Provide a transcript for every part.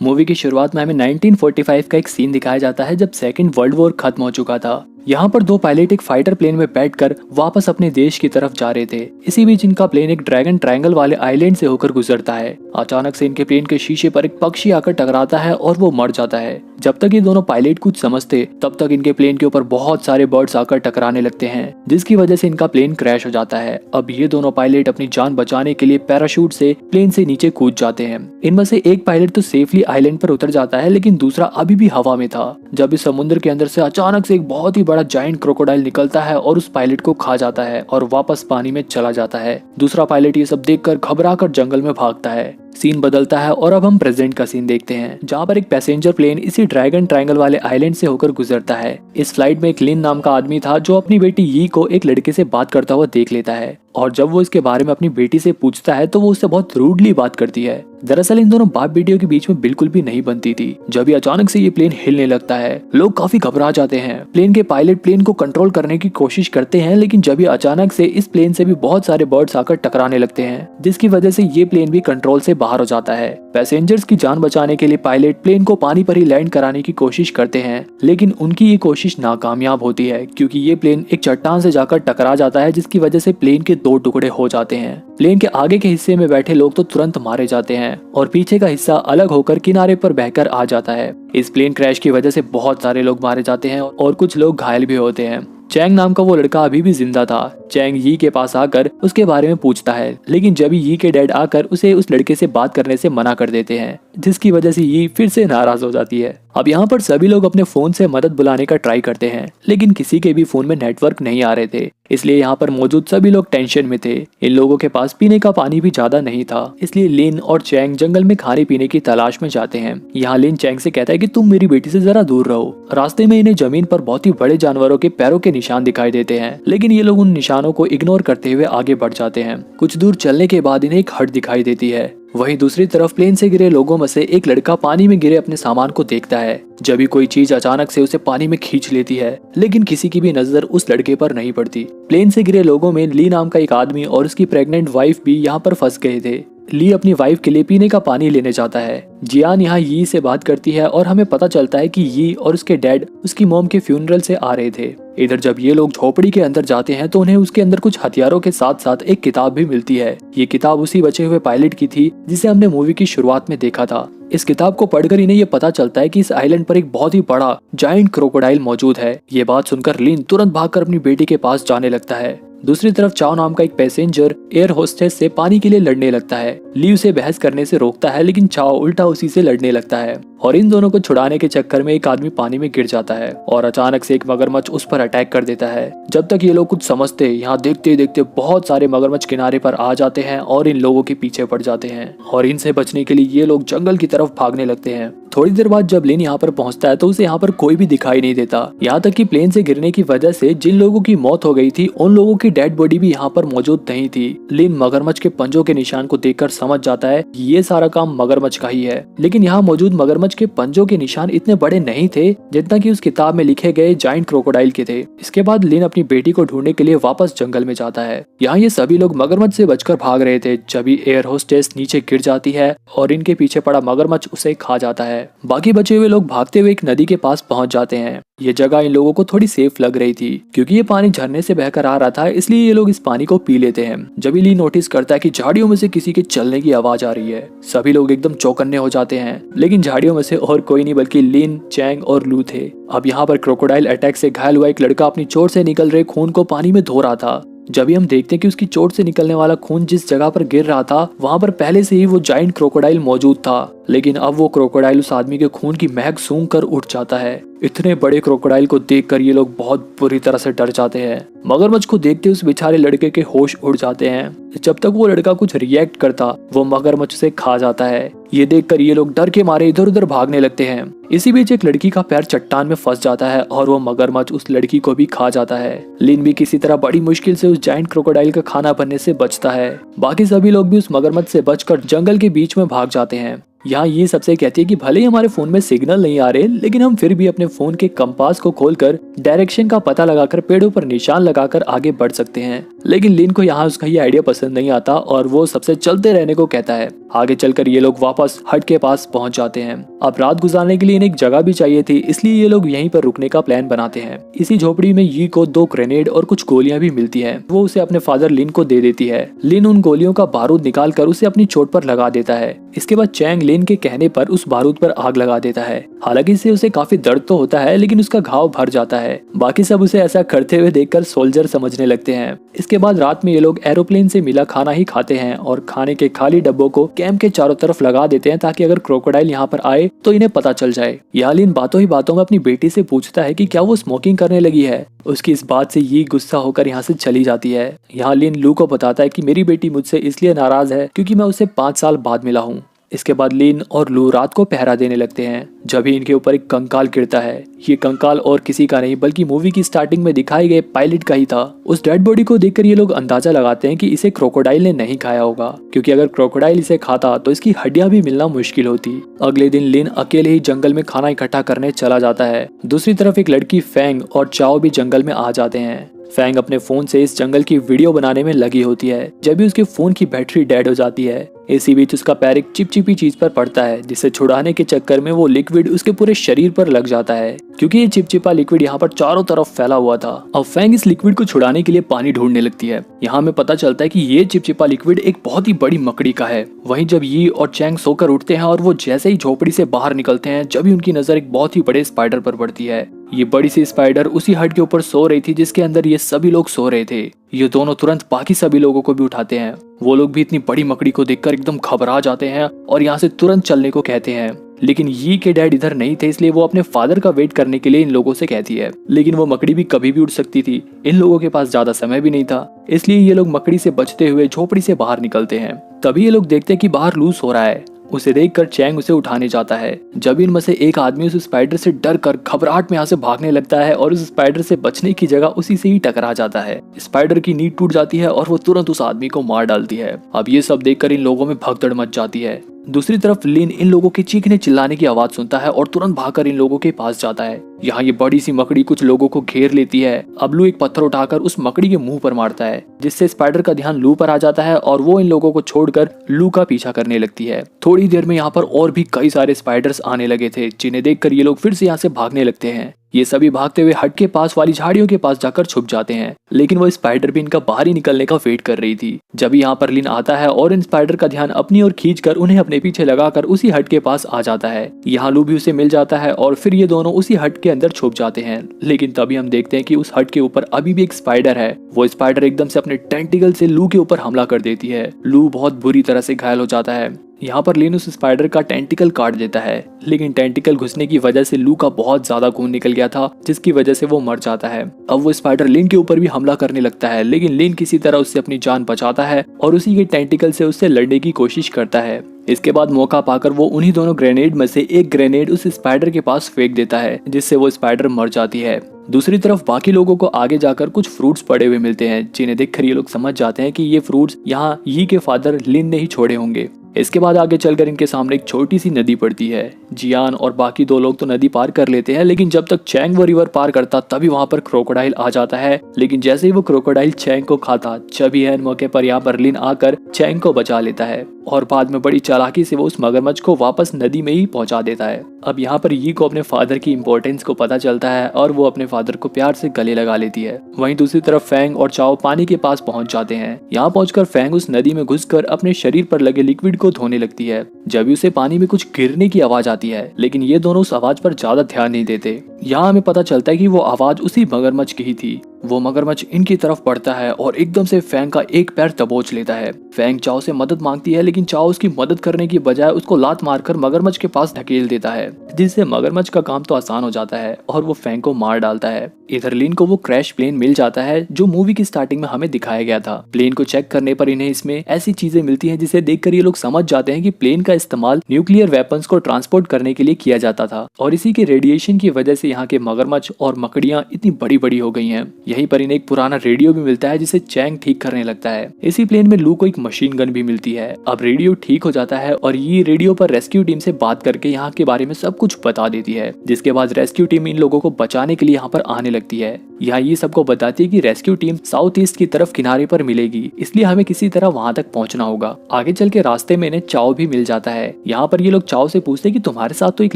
Movie की शुरुआत में हमें 1945 का एक सीन दिखाया जाता है जब सेकेंड वर्ल्ड वॉर खत्म हो चुका था। यहाँ पर दो पायलट एक फाइटर प्लेन में बैठकर वापस अपने देश की तरफ जा रहे थे। इसी बीच इनका प्लेन एक ड्रैगन ट्रायंगल वाले आइलैंड से होकर गुजरता है। अचानक से इनके प्लेन के शीशे पर एक पक्षी आकर टकराता है और वो मर जाता है। जब तक ये दोनों पायलट कुछ समझते तब तक इनके प्लेन के ऊपर बहुत सारे बर्ड्स आकर टकराने लगते हैं, जिसकी वजह से इनका प्लेन क्रैश हो जाता है। अब ये दोनों पायलट अपनी जान बचाने के लिए पैराशूट से प्लेन से नीचे कूद जाते हैं। इनमें से एक पायलट तो सेफली आइलैंड पर उतर जाता है, लेकिन दूसरा अभी भी हवा में था जब इस समुद्र के अंदर से अचानक से एक बहुत ही बड़ा जायंट क्रोकोडाइल निकलता है और उस पायलट को खा जाता है और वापस पानी में चला जाता है। दूसरा पायलट ये सब देखकर घबराकर जंगल में भागता है। सीन बदलता है और अब हम प्रेजेंट का सीन देखते हैं, जहाँ पर एक पैसेंजर प्लेन इसी ड्रैगन ट्रायंगल वाले आइलैंड से होकर गुजरता है। इस फ्लाइट में एक लिन नाम का आदमी था जो अपनी बेटी यी को एक लड़के से बात करता हुआ देख लेता है, और जब वो इसके बारे में अपनी बेटी से पूछता है तो वो उससे बहुत रूडली बात करती है। दरअसल इन दोनों बाप बेटियों के बीच में बिल्कुल भी नहीं बनती थी। जब ही अचानक से ये प्लेन हिलने लगता है, लोग काफी घबरा जाते हैं। प्लेन के पायलट प्लेन को कंट्रोल करने की कोशिश करते हैं, लेकिन जब ही अचानक से इस प्लेन से भी बहुत सारे बर्ड्स आकर टकराने लगते हैं, जिसकी वजह से ये प्लेन भी कंट्रोल से बाहर हो जाता है। पैसेंजर्स की जान बचाने के लिए पायलट प्लेन को पानी पर ही लैंड कराने की कोशिश करते हैं, लेकिन उनकी ये कोशिश नाकामयाब होती है क्योंकि ये प्लेन एक चट्टान से जाकर टकरा जाता है, जिसकी वजह से प्लेन के दो टुकड़े हो जाते हैं। प्लेन के आगे के हिस्से में बैठे लोग तो तुरंत मारे जाते हैं और पीछे का हिस्सा अलग होकर किनारे पर बहकर आ जाता है। इस प्लेन क्रैश की वजह से बहुत सारे लोग मारे जाते हैं और कुछ लोग घायल भी होते हैं। चैंग नाम का वो लड़का अभी भी जिंदा था। चैंग यी के पास आकर उसके बारे में पूछता है, लेकिन जब यी के डैड आकर उसे उस लड़के से बात करने से मना कर देते हैं, जिसकी वजह से यी फिर से नाराज हो जाती है। अब यहाँ पर सभी लोग अपने फोन से मदद बुलाने का ट्राई करते हैं, लेकिन किसी के भी फोन में नेटवर्क नहीं आ रहे थे, इसलिए यहाँ पर मौजूद सभी लोग टेंशन में थे। इन लोगों के पास पीने का पानी भी ज्यादा नहीं था, इसलिए लिन और चैंग जंगल में खाने पीने की तलाश में जाते हैं। यहाँ लिन चैंग से कहता है कि तुम मेरी बेटी से जरा दूर रहो। रास्ते में इन्हें जमीन पर बहुत ही बड़े जानवरों के पैरों के निशान दिखाई देते हैं, लेकिन ये लोग उन निशानों को इग्नोर करते हुए आगे बढ़ जाते हैं। कुछ दूर चलने के बाद इन्हें एक हट दिखाई देती है। वहीं दूसरी तरफ प्लेन से गिरे लोगों में से एक लड़का पानी में गिरे अपने सामान को देखता है। जब भी कोई चीज अचानक से उसे पानी में खींच लेती है, लेकिन किसी की भी नजर उस लड़के पर नहीं पड़ती। प्लेन से गिरे लोगों में ली नाम का एक आदमी और उसकी प्रेग्नेंट वाइफ भी यहाँ पर फंस गए थे। ली अपनी वाइफ के लिए पीने का पानी लेने जाता है। जियान यहाँ यी से बात करती है और हमें पता चलता है कि यी और उसके डैड उसकी मॉम के फ्यूनरल से आ रहे थे। इधर जब ये लोग झोपड़ी के अंदर जाते हैं तो उन्हें उसके अंदर कुछ हथियारों के साथ साथ एक किताब भी मिलती है। ये किताब उसी बचे हुए पायलट की थी जिसे हमने मूवी की शुरुआत में देखा था। इस किताब को पढ़कर इन्हें ये पता चलता है कि इस आइलैंड पर एक बहुत ही बड़ा जायंट क्रोकोडाइल मौजूद है। ये बात सुनकर लिन तुरंत भागकर अपनी बेटी के पास जाने लगता है। दूसरी तरफ चाओ नाम का एक पैसेंजर एयर होस्टेस से पानी के लिए लड़ने लगता है। ली उसे बहस करने से रोकता है, लेकिन चाओ उल्टा उसी से लड़ने लगता है और इन दोनों को छुड़ाने के चक्कर में एक आदमी पानी में गिर जाता है और अचानक से एक मगरमच्छ उस पर अटैक कर देता है। जब तक ये लोग कुछ समझते, यहाँ देखते देखते बहुत सारे मगरमच्छ किनारे पर आ जाते हैं और इन लोगों के पीछे पड़ जाते हैं और इनसे बचने के लिए ये लोग जंगल की तरफ भागने लगते हैं। थोड़ी देर बाद जब लिन यहाँ पर पहुंचता है तो उसे यहाँ पर कोई भी दिखाई नहीं देता। यहाँ तक कि प्लेन से गिरने की वजह से जिन लोगों की मौत हो गई थी उन लोगों की डेड बॉडी भी यहाँ पर मौजूद नहीं थी। लिन मगरमच्छ के पंजों के निशान को देखकर समझ जाता है ये सारा काम मगरमच्छ का ही है, लेकिन यहाँ मौजूद मगरमच्छ के पंजों के निशान इतने बड़े नहीं थे जितना कि उस किताब में लिखे गए जायंट क्रोकोडाइल के थे। इसके बाद लिन अपनी बेटी को ढूंढने के लिए वापस जंगल में जाता है। यहाँ ये सभी लोग मगरमच्छ से बचकर भाग रहे थे जब एयर होस्टेस नीचे गिर जाती है और इनके पीछे पड़ा मगरमच्छ उसे खा जाता है। बाकी बचे हुए लोग भागते हुए एक नदी के पास पहुंच जाते हैं। ये जगह इन लोगों को थोड़ी सेफ लग रही थी क्योंकि ये पानी झरने से बहकर आ रहा था, इसलिए ये लोग इस पानी को पी लेते हैं। जब ली नोटिस करता है कि झाड़ियों में से किसी के चलने की आवाज आ रही है, सभी लोग एकदम चौकन्ने हो जाते हैं, लेकिन झाड़ियों में से और कोई नहीं बल्कि लिन, चैंग और लू थे। अब यहाँ पर क्रोकोडाइल अटैक से घायल हुआ एक लड़का अपनी चोट से निकल रहे खून को पानी में धो रहा था। जब भी हम देखते हैं कि उसकी चोट से निकलने वाला खून जिस जगह पर गिर रहा था वहां पर पहले से ही वो जायंट क्रोकोडाइल मौजूद था, लेकिन अब वो क्रोकोडाइल उस आदमी के खून की महक सूंघ कर उठ जाता है। इतने बड़े क्रोकोडाइल को देखकर ये लोग बहुत बुरी तरह से डर जाते हैं। मगरमच्छ को देखते उस बेचारे लड़के के होश उड़ जाते हैं। जब तक वो लड़का कुछ रिएक्ट करता वो मगरमच्छ से खा जाता है। ये देखकर ये लोग डर के मारे इधर उधर भागने लगते हैं। इसी बीच एक लड़की का पैर चट्टान में फंस जाता है और वो मगरमच्छ उस लड़की को भी खा जाता है। लिन भी किसी तरह बड़ी मुश्किल से उस जायंट क्रोकोडाइल का खाना बनने से बचता है। बाकी सभी लोग भी उस मगरमच्छ से बचकर जंगल के बीच में भाग जाते हैं। यहाँ ये सबसे कहती है कि भले ही हमारे फोन में सिग्नल नहीं आ रहे, लेकिन हम फिर भी अपने फोन के कंपास को खोलकर डायरेक्शन का पता लगाकर पेड़ों पर निशान लगाकर आगे बढ़ सकते हैं। लेकिन लिन को यहाँ उसका ये आइडिया पसंद नहीं आता और वो सबसे चलते रहने को कहता है। आगे चलकर ये लोग वापस हट के पास पहुंच जाते हैं। अब रात गुजारने के लिए इन्हें एक जगह भी चाहिए थी, इसलिए ये लोग यहीं पर रुकने का प्लान बनाते हैं। इसी झोपड़ी में यी को 2 ग्रेनेड और कुछ गोलियां भी मिलती हैं। वो उसे अपने फादर लिन को दे देती है। लिन उन गोलियों का बारूद निकाल कर उसे अपनी चोट पर लगा देता है। इसके बाद चैंग लिन के कहने पर उस बारूद पर आग लगा देता है। हालांकि इससे उसे काफी दर्द तो होता है, लेकिन उसका घाव भर जाता है। बाकी सब उसे ऐसा करते हुए देखकर सोल्जर समझने लगते हैं। इसके बाद रात में ये लोग एरोप्लेन से मिला खाना ही खाते हैं और खाने के खाली डब्बों को कैंप के चारों तरफ लगा देते हैं, ताकि अगर क्रोकोडाइल यहाँ पर आए तो इन्हें पता चल जाए। यहाँ लिन बातों ही बातों में अपनी बेटी से पूछता है कि क्या वो स्मोकिंग करने लगी है। उसकी इस बात से ये गुस्सा होकर यहाँ से चली जाती है। यहाँ लिन लू को बताता है कि मेरी बेटी मुझसे इसलिए नाराज है क्योंकि मैं उसे 5 साल बाद मिला हूँ। इसके बाद लिन और लू रात को पहरा देने लगते हैं। जब ही इनके ऊपर एक कंकाल गिरता है। ये कंकाल और किसी का नहीं बल्कि मूवी की स्टार्टिंग में दिखाए गए पायलट का ही था। उस डेड बॉडी को देखकर ये लोग अंदाजा लगाते हैं कि इसे क्रोकोडाइल ने नहीं खाया होगा, क्योंकि अगर क्रोकोडाइल इसे खाता तो इसकी हड्डियां भी मिलना मुश्किल होती। अगले दिन लिन अकेले ही जंगल में खाना इकट्ठा करने चला जाता है। दूसरी तरफ एक लड़की फैंग और चाओ भी जंगल में आ जाते हैं। फैंग अपने फोन से इस जंगल की वीडियो बनाने में लगी होती है। जब भी उसके फोन की बैटरी डेड हो जाती है, इसी बीच उसका पैर एक चिपचिपी चीज पर पड़ता है, जिसे छुड़ाने के चक्कर में वो लिक्विड उसके पूरे शरीर पर लग जाता है, क्योंकि ये चिपचिपा लिक्विड यहाँ पर चारों तरफ फैला हुआ था। अब फैंग इस लिक्विड को छुड़ाने के लिए पानी ढूंढने लगती है। यहाँ हमें पता चलता है कि ये चिपचिपा लिक्विड एक बहुत ही बड़ी मकड़ी का है। वहीं जब यी और चैंग सोकर उठते हैं और वो जैसे ही झोपड़ी से बाहर निकलते हैं, जब ही उनकी नजर एक बहुत ही बड़े स्पाइडर पर पड़ती है। ये बड़ी सी स्पाइडर उसी हट के ऊपर सो रही थी जिसके अंदर ये सभी लोग सो रहे थे। ये दोनों तुरंत बाकी सभी लोगों को भी उठाते हैं। वो लोग भी इतनी बड़ी मकड़ी को देखकर एकदम घबरा जाते हैं और यहाँ से तुरंत चलने को कहते हैं। लेकिन यी के डैड इधर नहीं थे, इसलिए वो अपने फादर का वेट करने के लिए इन लोगों से कहती है। लेकिन वो मकड़ी भी कभी भी उड़ सकती थी। इन लोगों के पास ज्यादा समय भी नहीं था, इसलिए ये लोग मकड़ी से बचते हुए झोपड़ी से बाहर निकलते हैं। तभी ये लोग देखते हैं कि बाहर लूस हो रहा है। उसे देखकर चैंग उसे उठाने जाता है। जब इनमें से एक आदमी उस स्पाइडर से डर कर घबराहट में यहाँ से भागने लगता है और उस स्पाइडर से बचने की जगह उसी से ही टकरा जाता है। स्पाइडर की नींद टूट जाती है और वो तुरंत उस आदमी को मार डालती है। अब ये सब देखकर इन लोगों में भगदड़ मच जाती है। दूसरी तरफ लिन इन लोगों के चीखने चिल्लाने की आवाज सुनता है और तुरंत भागकर इन लोगों के पास जाता है। यहाँ ये बड़ी सी मकड़ी कुछ लोगों को घेर लेती है। अब लू एक पत्थर उठाकर उस मकड़ी के मुंह पर मारता है, जिससे स्पाइडर का ध्यान लू पर आ जाता है और वो इन लोगों को छोड़कर लू का पीछा करने लगती है। थोड़ी देर में यहाँ पर और भी कई सारे स्पाइडर्स आने लगे थे, जिन्हें देखकर ये लोग फिर से यहाँ से भागने लगते हैं। ये सभी भागते हुए हट के पास वाली झाड़ियों के पास जाकर छुप जाते हैं, लेकिन वो स्पाइडर भी इनका बाहर ही निकलने का वेट कर रही थी। जब यहाँ पर लिन आता है और इन स्पाइडर का ध्यान अपनी ओर खींचकर उन्हें अपने पीछे लगाकर उसी हट के पास आ जाता है। यहाँ लू भी उसे मिल जाता है और फिर ये दोनों उसी हट के अंदर छुप जाते हैं। लेकिन तभी हम देखते हैं कि उस हट के ऊपर अभी भी एक स्पाइडर है। वो स्पाइडर एकदम से अपने टेंटिकल से लू के ऊपर हमला कर देती है। लू बहुत बुरी तरह से घायल हो जाता है। यहाँ पर लिन उस स्पाइडर का टेंटिकल काट देता है, लेकिन टेंटिकल घुसने की वजह से लू का बहुत ज्यादा खून निकल गया था, जिसकी वजह से वो मर जाता है। अब वो स्पाइडर लिन के ऊपर भी हमला करने लगता है, लेकिन लिन किसी तरह उससे अपनी जान बचाता है और उसी के टेंटिकल से उससे लड़ने की कोशिश करता है। इसके बाद मौका पाकर वो उन्हीं दोनों ग्रेनेड में से एक ग्रेनेड उस स्पाइडर के पास फेंक देता है, जिससे वो स्पाइडर मर जाती है। दूसरी तरफ बाकी लोगों को आगे जाकर कुछ फ्रूट्स पड़े हुए मिलते हैं, जिन्हें देखकर ये लोग समझ जाते हैं कि ये फ्रूट्स यहाँ यी के फादर लिन ने ही छोड़े होंगे। इसके बाद आगे चलकर इनके सामने एक छोटी सी नदी पड़ती है। जियान और बाकी 2 लोग तो नदी पार कर लेते हैं, लेकिन जब तक चैंग वो रिवर पार करता तभी वहां पर क्रोकोडाइल आ जाता है। लेकिन जैसे ही वो क्रोकोडाइल चैंग को खाता, जब एन मौके पर यहाँ पर लिन आकर चैंग को बचा लेता है और बाद में बड़ी चालाकी से वो उस मगरमच्छ को वापस नदी में ही पहुंचा देता है। अब यहाँ पर यी को अपने फादर की इम्पोर्टेंस को पता चलता है और वो अपने फादर को प्यार से गले लगा लेती है। वहीं दूसरी तरफ फैंग और चाओ पानी के पास पहुंच जाते हैं। यहाँ पहुंचकर फैंग उस नदी में घुसकर अपने शरीर पर लगे लिक्विड को धोने लगती है। जब भी उसे पानी में कुछ गिरने की आवाज आती है, लेकिन ये दोनों उस आवाज पर ज्यादा ध्यान नहीं देते। यहाँ हमें पता चलता है कि वो आवाज उसी मगरमच्छ की ही थी। वो मगरमच्छ इनकी तरफ बढ़ता है और एकदम से फैंग का एक पैर दबोच लेता है। फैंग चाओ से मदद मांगती है, लेकिन चाओ उसकी मदद करने की बजाय उसको लात मारकर मगरमच्छ के पास ढकेल देता है, जिससे मगरमच्छ का काम तो आसान हो जाता है और वो फैंग को मार डालता है। इधर लिन को वो क्रैश प्लेन मिल जाता है जो मूवी की स्टार्टिंग में हमें दिखाया गया था। प्लेन को चेक करने पर इन्हें इसमें ऐसी चीजें मिलती हैं जिसे देखकर ये लोग समझ जाते हैं कि प्लेन का इस्तेमाल न्यूक्लियर वेपन्स को ट्रांसपोर्ट करने के लिए किया जाता था और इसी के रेडिएशन की वजह से यहाँ के मगरमच्छ और मकड़ियाँ इतनी बड़ी बड़ी हो गई हैं। यहीं पर इन्हें एक पुराना रेडियो भी मिलता है जिसे चैंग ठीक करने लगता है। इसी प्लेन में लू को एक मशीन गन भी मिलती है। अब रेडियो ठीक हो जाता है और ये रेडियो पर रेस्क्यू टीम से बात करके यहाँ के बारे में सब कुछ बता देती है, जिसके बाद रेस्क्यू टीम इन लोगों को बचाने के लिए यहाँ पर आने लगती है। यहाँ ये सबको बताती है कि रेस्क्यू टीम साउथ ईस्ट की तरफ किनारे पर मिलेगी, इसलिए हमें किसी तरह वहां तक पहुंचना होगा। आगे चल के रास्ते में इन्हें चाओ भी मिल जाता है। यहाँ पर ये लोग चाओ से पूछते हैं कि तुम्हारे साथ तो एक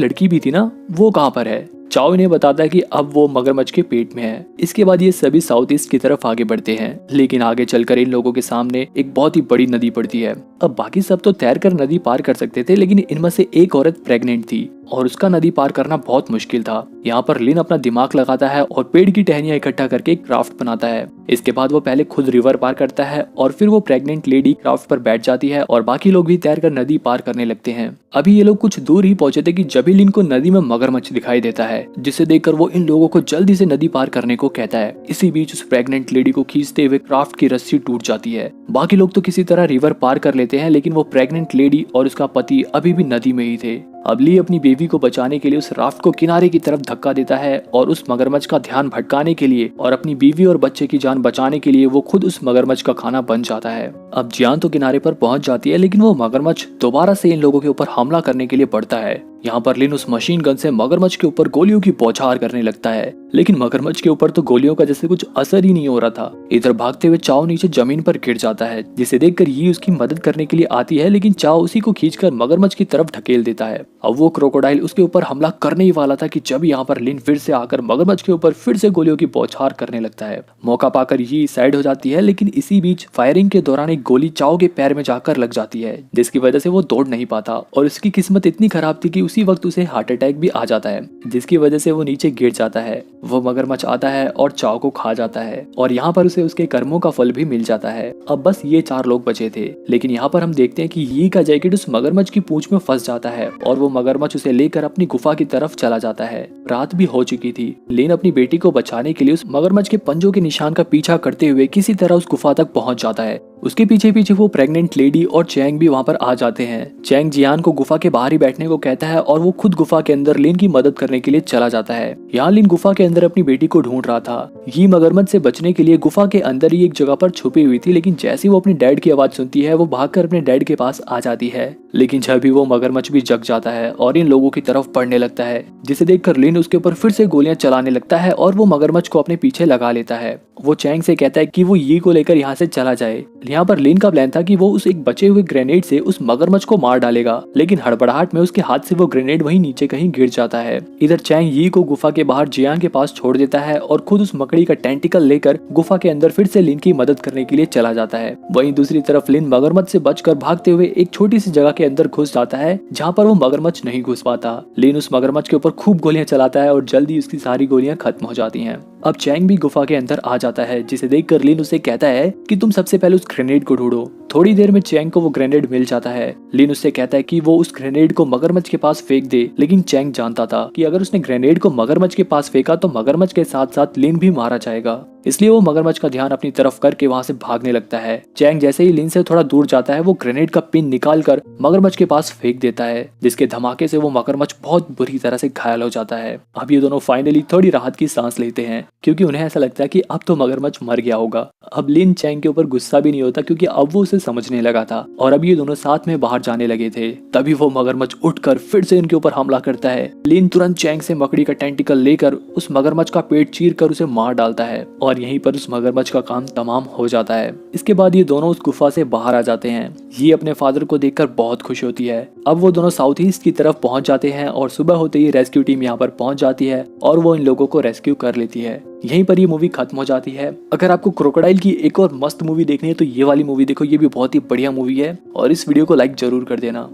लड़की भी थी ना, वो कहाँ पर है। चाओ इन्हें बताता है कि अब वो मगरमच्छ के पेट में है। इसके बाद ये सभी साउथ ईस्ट की तरफ आगे बढ़ते हैं, लेकिन आगे चलकर इन लोगों के सामने एक बहुत ही बड़ी नदी पड़ती है। अब बाकी सब तो तैरकर नदी पार कर सकते थे, लेकिन इनमें से एक औरत प्रेग्नेंट थी और उसका नदी पार करना बहुत मुश्किल था। यहाँ पर लिन अपना दिमाग लगाता है और पेड़ की टहनियां इकट्ठा करके एक क्राफ्ट बनाता है। इसके बाद वो पहले खुद रिवर पार करता है और फिर वो प्रेग्नेंट लेडी क्राफ्ट पर बैठ जाती है और बाकी लोग भी तैरकर नदी पार करने लगते हैं। अभी ये लोग कुछ दूर ही पहुंचे थे कि जब लिन को नदी में मगरमच्छ दिखाई देता है, जिसे देखकर वो इन लोगों को जल्दी से नदी पार करने को कहता है। इसी बीच उस प्रेग्नेंट लेडी को खींचते हुए क्राफ्ट की रस्सी टूट जाती है। बाकी लोग तो किसी तरह रिवर पार कर लेते हैं, लेकिन वो प्रेग्नेंट लेडी और उसका पति अभी भी नदी में ही थे। अब ली अपनी बेबी को बचाने के लिए उस राफ्ट को किनारे की तरफ धक्का देता है और उस मगरमच्छ का ध्यान भटकाने के लिए और अपनी बीवी और बच्चे की जान बचाने के लिए वो खुद उस मगरमच्छ का खाना बन जाता है। अब जियान तो किनारे पर पहुंच जाती है, लेकिन वो मगरमच्छ दोबारा से इन लोगों के ऊपर हमला करने के लिए बढ़ता है। यहाँ पर लिन उस मशीन गन से मगरमच्छ के ऊपर गोलियों की बौछार करने लगता है, लेकिन मगरमच्छ के ऊपर तो गोलियों का जैसे कुछ असर ही नहीं हो रहा था। इधर भागते हुए चाओ नीचे जमीन पर गिर जाता है, जिसे देखकर ये उसकी मदद करने के लिए आती है, लेकिन चाओ उसी को खींचकर मगरमच्छ की तरफ ढकेल देता है। अब वो क्रोकोडाइल उसके ऊपर हमला करने ही वाला था कि जब यहाँ पर लिन फिर से आकर मगरमच्छ के ऊपर फिर से गोलियों की बौछार करने लगता है। मौका पाकर ये साइड हो जाती है, लेकिन इसी बीच फायरिंग के दौरान एक गोली चाओ के पैर में जाकर लग जाती है, जिसकी वजह से वो दौड़ नहीं पाता और उसकी किस्मत इतनी खराब थी कि उसी वक्त उसे हार्ट अटैक भी आ जाता है, जिसकी वजह से वो नीचे गिर जाता है। वो मगरमच्छ आता है और चाओ को खा जाता है और यहाँ पर उसे उसके कर्मों का फल भी मिल जाता है। अब बस ये 4 लोग बचे थे, लेकिन यहाँ पर हम देखते हैं कि यी का जैकेट उस मगरमच्छ की पूंछ में फंस जाता है और वो मगरमच्छ उसे लेकर अपनी गुफा की तरफ चला जाता है। रात भी हो चुकी थी। लिन अपनी बेटी को बचाने के लिए उस मगरमच्छ के पंजों के निशान का पीछा करते हुए किसी तरह उस गुफा तक पहुंच जाता है। उसके पीछे पीछे वो प्रेग्नेंट लेडी और चैंग भी वहां पर आ जाते हैं। चैंग जियान को गुफा के बाहर ही बैठने को कहता है और वो खुद गुफा के अंदर लिन की मदद करने के लिए चला जाता है। यहाँ लिन गुफा के अंदर अपनी बेटी को ढूंढ रहा था। ये मगरमच्छ से बचने के लिए गुफा के अंदर ही एक जगह पर छुपी हुई थी, लेकिन जैसे वो अपनी डैड की आवाज सुनती है वो भागकर अपने डैड के पास आ जाती है। लेकिन जब भी वो मगरमच्छ भी जग जाता है और इन लोगों की तरफ बढ़ने लगता है, जिसे देखकर लिन उसके ऊपर फिर से गोलियां चलाने लगता है और वो मगरमच्छ को अपने पीछे लगा लेता है। वो चैंग से कहता है कि वो ये को लेकर यहाँ से चला जाए। यहाँ पर लिन का प्लान था कि वो उस एक बचे हुए ग्रेनेड से उस मगरमच्छ को मार डालेगा, लेकिन हड़बड़ाहट में उसके हाथ से वो ग्रेनेड वहीं नीचे कहीं गिर जाता है। इधर चैंग यी को गुफा के बाहर जियान के पास छोड़ देता है और खुद उस मकड़ी का टेंटिकल लेकर गुफा के अंदर फिर से लिन की मदद करने के लिए चला जाता है। वहीं दूसरी तरफ लिन मगरमच्छ से बचकर भागते हुए एक छोटी सी जगह के अंदर घुस जाता है, जहाँ पर वो मगरमच्छ नहीं घुस पाता। लिन उस मगरमच्छ के ऊपर खूब गोलियां चलाता है और जल्दी उसकी सारी गोलियां खत्म हो जाती हैं। अब चैंग भी गुफा के अंदर आ जाता है, जिसे देखकर लिन उसे कहता है कि तुम सबसे पहले उस ग्रेनेड को ढूंढो। थोड़ी देर में चैंग को वो ग्रेनेड मिल जाता है। लिन उससे कहता है कि वो उस ग्रेनेड को मगरमच्छ के पास फेंक दे, लेकिन चैंग जानता था कि अगर उसने ग्रेनेड को मगरमच्छ के पास फेंका तो मगरमच्छ के साथ साथ लिन भी मारा जाएगा। इसलिए वो मगरमच्छ का ध्यान अपनी तरफ करके वहां से भागने लगता है। चैंग जैसे ही लिन से थोड़ा दूर जाता है, वो ग्रेनेड का पिन निकालकर मगरमच्छ के पास फेंक देता है, जिसके धमाके से वो मगरमच्छ बहुत बुरी तरह से घायल हो जाता है। अब ये दोनों फाइनली थोड़ी राहत की सांस लेते हैं, क्योंकि उन्हें ऐसा लगता है कि अब तो मगरमच्छ मर गया होगा। अब लिन चैंग के ऊपर गुस्सा भी नहीं होता, क्योंकि अब वो उसे समझने लगा था और अब ये दोनों साथ में बाहर जाने लगे थे। तभी वो मगरमच्छ उठकर फिर से इनके ऊपर हमला करता है। लिन तुरंत चैंग से मकड़ी का टेंटिकल लेकर उस मगरमच्छ का पेट चीर कर उसे मार डालता है और यहीं पर उस मगरमच्छ का काम तमाम हो जाता है। इसके बाद ये दोनों उस गुफा से बाहर आ जाते हैं। ये अपने फादर को देखकर बहुत खुश होती है। अब वो दोनों साउथ ईस्ट की तरफ पहुंच जाते हैं और सुबह होते ही रेस्क्यू टीम यहाँ पर पहुंच जाती है और वो इन लोगों को रेस्क्यू कर लेती है। यहीं पर ये मूवी खत्म हो जाती है। अगर आपको क्रोकोडाइल की एक और मस्त मूवी देखनी है तो ये वाली मूवी देखो, ये भी बहुत ही बढ़िया मूवी है और इस वीडियो को लाइक जरूर कर देना।